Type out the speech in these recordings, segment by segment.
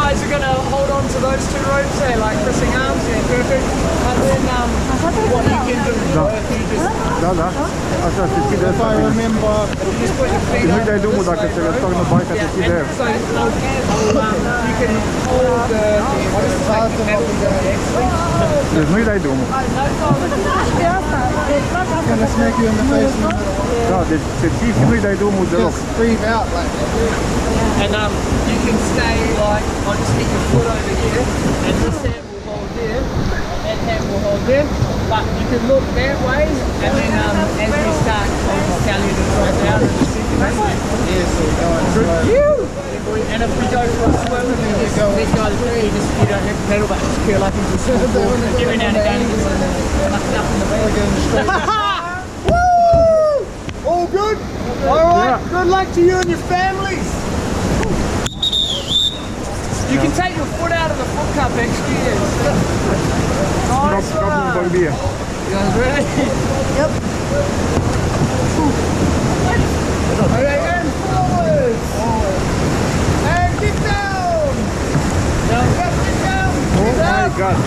guys are gonna hold on to those two ropes there, like pressing arms, yeah, perfect. And then what you can do, if you just... Așa, se ții de asta. Just put your feet Nu-i dai drumul dacă se răstoarnă baica, se ții de el. So you can hold the Deci nu-i dai drumul. Gonna smack you in the face. Da, deci se ții și nu-i dai drumul deloc. Just breathe out like that. And you can stay like, I'll just get your foot over here, and this hand will hold there, that hand will hold there. But you can look that way, and then as we start, I'll just tell you to drop down in a second. Yeah, so we're going slow. And if we go for a swim, then you just let go of the tree, you don't have to pedal, but just curl up into the surfboard. Every now and again, you just muck it up in the back. Woo! All good? Alright, good luck to you and your families. You can take your foot out of the foot cup extra, yes. Nice one. You guys ready? Yep. Okay, and forwards. And get down. Down, get down. Oh my God.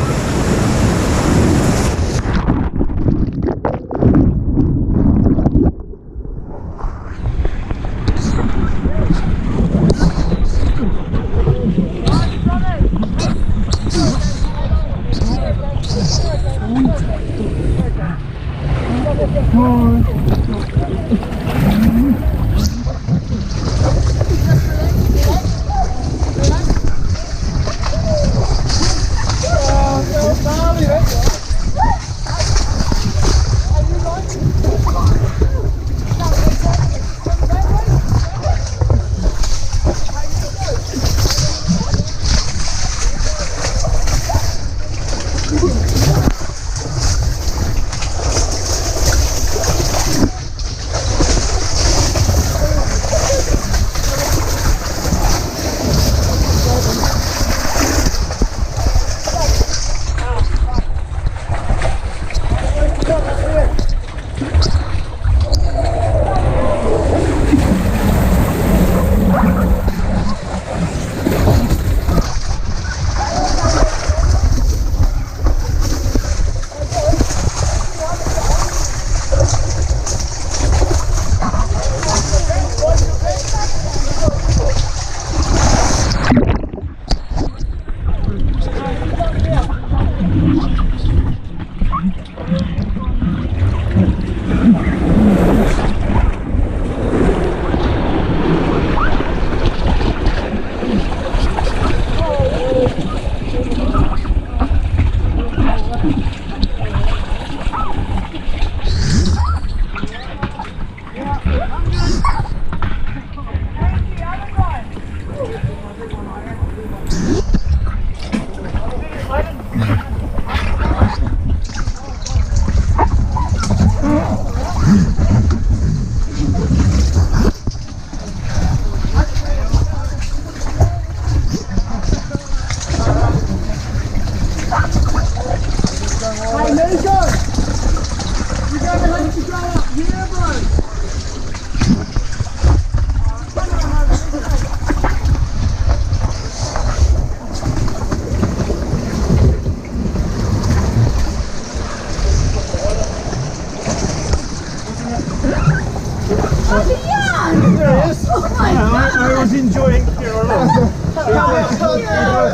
I was enjoying here alone.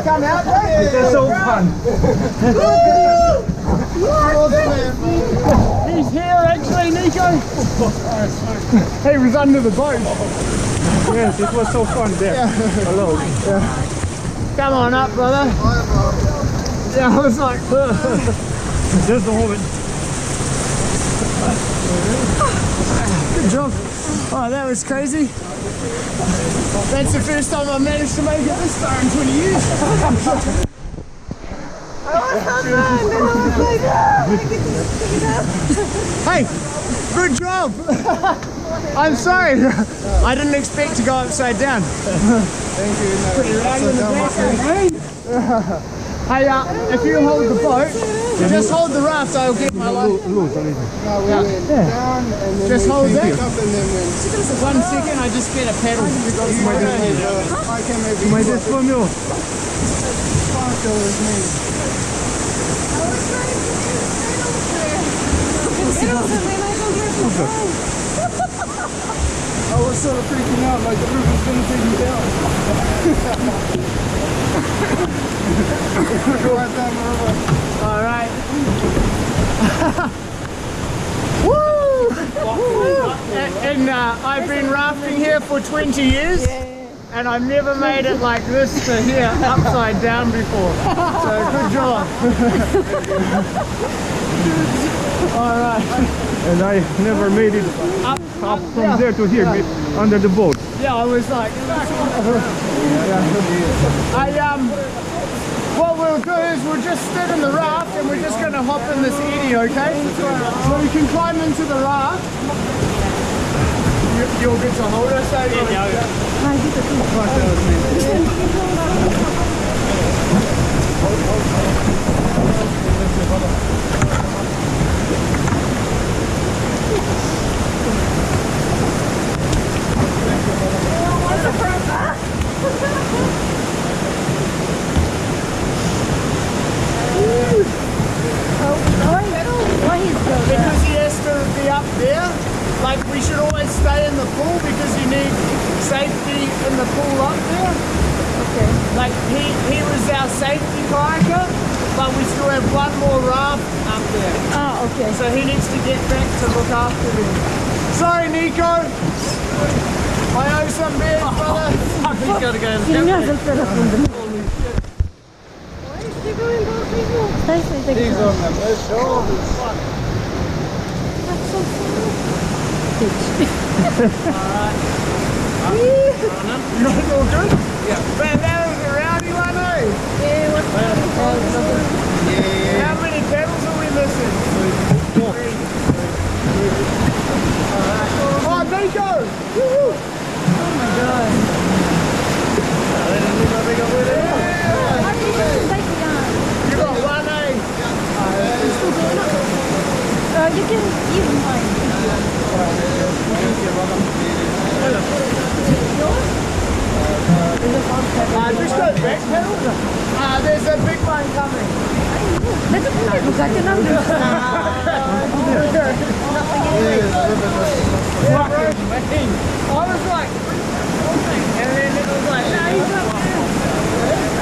Come out, It was so fun. He's here actually, Nico. He was under the boat. Yes, it was so fun there. Alone. Come on up, brother. Yeah, I was like, Just a moment. good job. Oh, that was crazy. That's the first time I've managed to make it this far in 20 years. Hey, good job. I'm sorry. I didn't expect to go upside down. Thank you. Pretty right in the back, eh? Hey, if you hold the boat, Just hold the raft, I'll get my life. Loose a little. No, we went down and then Just we hold came that. back up and then went. 1 second, I just get a pedal. I can maybe My desk from you. Sparkle is me. I was sort of freaking out like the roof was going to take me down. Go right down the river. All right. Woo! And I've been rafting here for 20 years. And I've never made it like this to here, upside down before. So good job. All right. And I never made it Up from there to here, under the boat. Yeah, I was like, what we'll do is we'll just sit in the raft and we're just going to hop in this eddy, okay? So we can climb into the raft. You'll get to hold us, because he has to be up there, like we should always stay in the pool because you need safety in the pool up there. Okay. Like he was our safety kayaker, but we still have one more raft up there. Oh, okay. So he needs to get back to look after them. Sorry, Nico. I owe some beers, brother. He's got to go. He's on the best shoulders. Alright. All good? Yeah. Man, that was a rowdy one, eh? Yeah, what's Yeah. How many pedals are we missing? Three. Alright. Oh, Nico! Woo-hoo! Oh my god. You got one, eh? You can even mine. Just go back pedal. There's a big one coming. That's okay. You got your number. I was like, and then it was like, no, he's up there.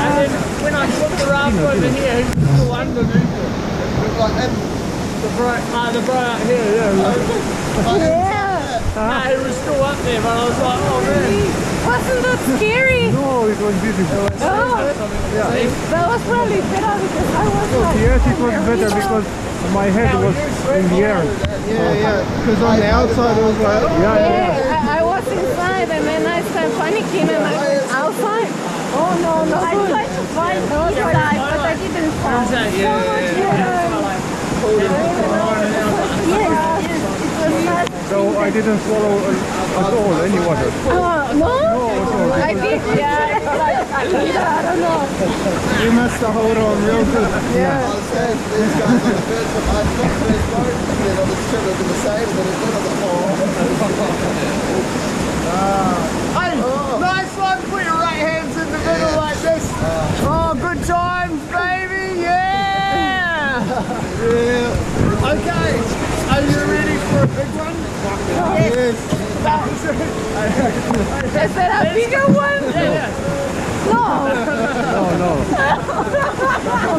And then when I put the raft over here, he's still underneath it. The bro out here, yeah. Yeah. No, he was still up there, but I was like, oh man. Wasn't that scary? No, it was beautiful. Oh, that was probably better because I was like... Yes, it was better because my head was in the air. Yeah. Because on the outside it was like, oh. Yeah, I was inside and then I started panicking and I went outside. Oh no. I tried to find inside, but I didn't find. Yes, it was not. So I didn't swallow at all any water. No? I did, yeah. I don't know. You must have hold on real good. Yeah. I was saying to these guys on the first one, I got the first boat, and then on the ship it was the same, but it went on the whole. Hey, nice one. Put your right hands in the middle like this. Oh, good times, baby. Yeah. Okay. Are you ready for a big one? Yes. Is that a bigger one? Yeah. No. No.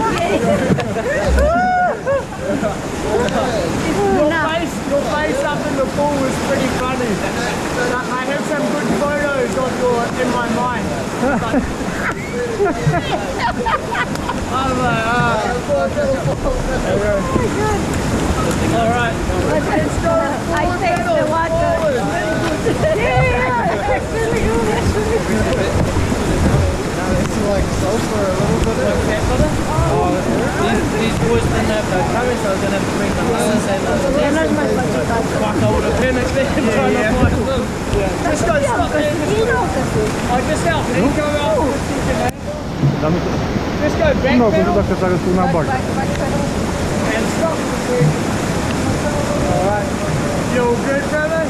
Okay. Your face up in the pool was pretty funny. I have some good photos of in my mind. I'm like, all right. Let's go. I take the water. Yeah, actually, It's like sulfur a little bit. These boys didn't have no courage, so I was going to have to bring them home and say no. Fuck, I would have panicked there and tried to find them. Just go, stop there. I just helped Nico out. Just go back No, pedal. because that's a bag. Back pedal. quick. Alright. You all good, brother?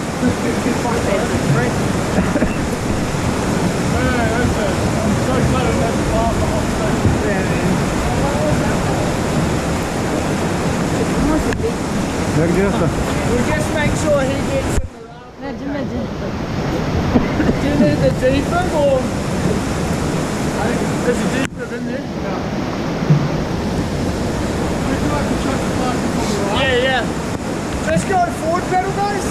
Jak gdzie We'll just make sure he gets in the raft. Do you need the deeper or? I think there's a deeper in there. Yeah, yeah. Let's go forward pedal, guys.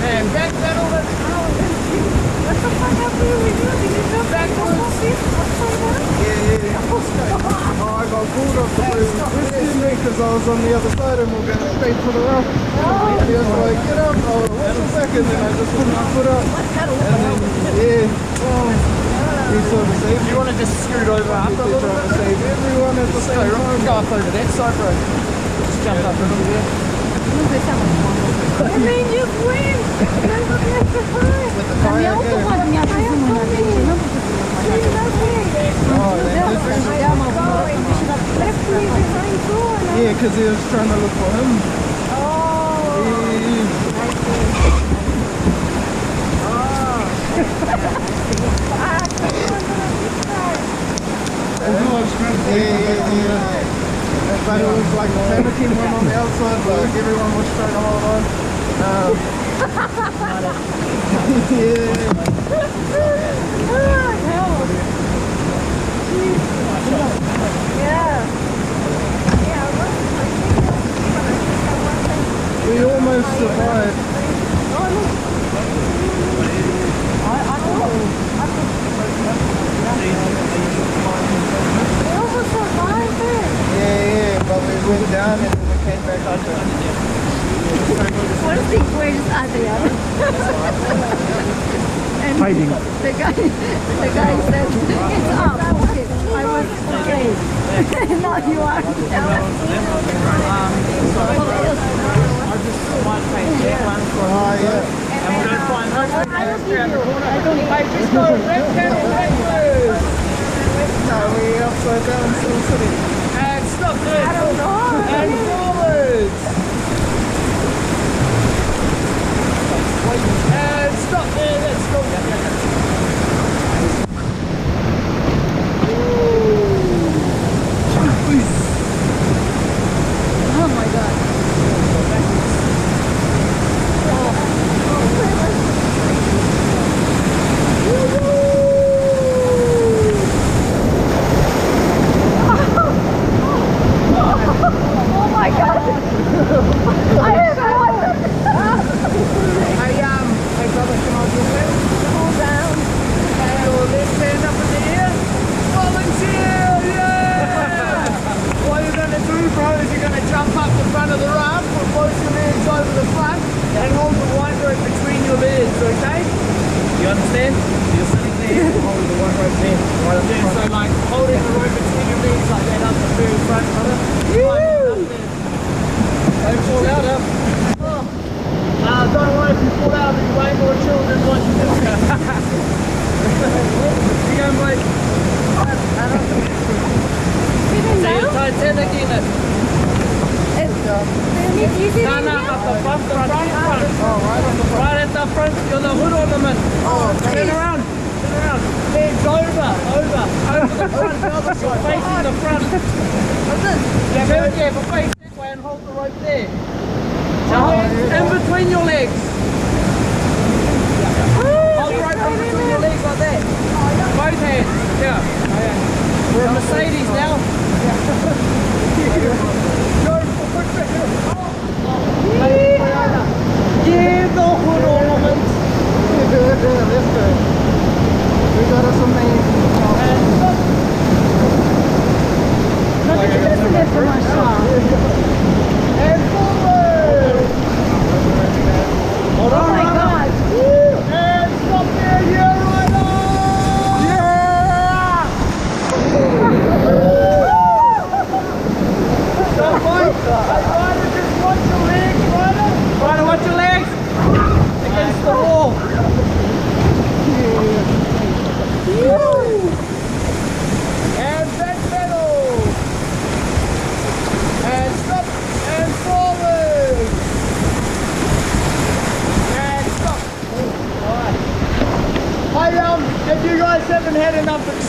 And back pedal, let's go. What the fuck happened with you? Did you drop Backwards. upside down? Oh, I got pulled off the bridge because I was on the other side and we were going straight to the raft. He was like, get up. Oh, what's a second? And I just put my foot up. And then, yeah. He sort of saved me. You want to just scoot over after a He's little trying to bit? save everyone at the same time. Go up over that side, bro. Just jump up a little bit. I mean, you swim. With the kayak, yeah, because he was trying to look for him. Yeah. But it was like panicking one on the outside, like everyone was trying to hold on. We almost survived. Yeah, but we went down and we came back up. What is the greatest idea? And Hiding. the guy said, it's up. Okay. I was okay. No, you are. Oh, yeah. And we're going to find those around the corner. Hey, just go left pedal backwards. No, we upside down still sitting. And stop there. I don't know. And forwards. And stop there. Let's go. Oh my god. Oh my god. I have Hey brother, can I do that? pull down. Your left hand up in the air. Volunteer, yeah! What you're going to do, bro, is you're going to jump up the front of the raft, put both your legs over the front, and hold the white rope between your legs, okay? You understand? You're sitting there, hold the white rope there. Right up there. So like, holding the rope between your legs like that up the very front, brother. Don't fall out, up. Don't worry if you fall out, but you're way more chill than what you do. You going, boy? Say it Titanic in it. No, up the front. Oh, right on the front. Right at the front, you're the hood ornament. Oh, turn around. Legs over the front, the other side, facing the front. Yeah, but face that way and hold the rope there. So in between your legs. Hold the rope in between your legs like that. Both hands. Yeah. We're a Mercedes now. Go forward. Yeah, the hood ornament. That's good. We got us amazing. Look at this lip for my shot. And forward. Oh my god. And stop there, yeah, right on. Yeah!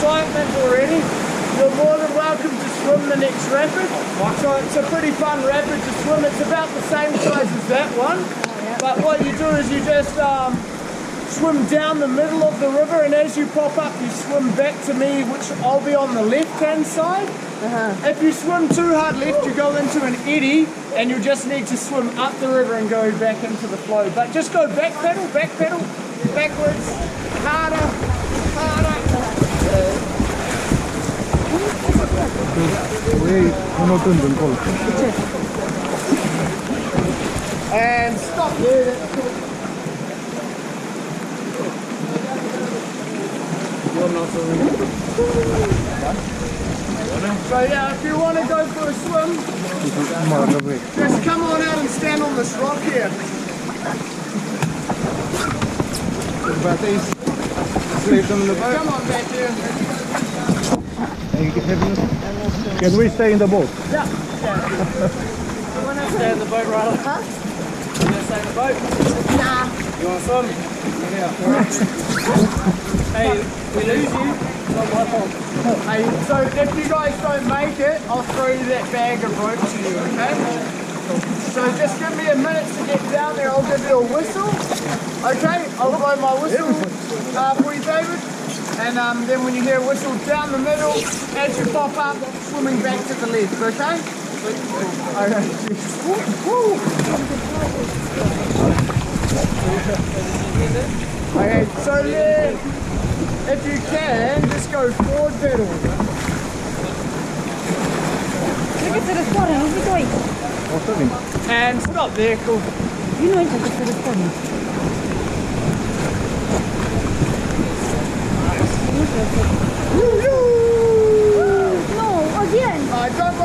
excitement already, you're more than welcome to swim the next rapid. So it's a pretty fun rapid to swim. It's about the same size as that one. But what you do is you just swim down the middle of the river, and as you pop up, you swim back to me, which I'll be on the left-hand side. If you swim too hard left, you go into an eddy, and you just need to swim up the river and go back into the flow. But just go back pedal, backwards, harder, harder. And stop there. So yeah, if you want to go for a swim, just come on out and stand on this rock here. What about these? Just leave them in the boat. Come on back here. Can we stay in the boat? Yeah. You want to stay in the boat, Ryla? Huh? You want to stay in the boat? Nah. You want to swim? Yeah. Hey, we lose you. Not my fault. Hey, so if you guys don't make it, I'll throw you that bag of rope to you, okay? So just give me a minute to get down there. I'll give you a whistle. Okay? I'll blow my whistle for you, David. And then when you hear a whistle down the middle, as you pop up, swimming back to the left, okay? Okay. Okay, so then, if you can, just go forward pedal. Take it to the spot, and we go. And stop there, cool. You know, take it to the spot. No, again. Don't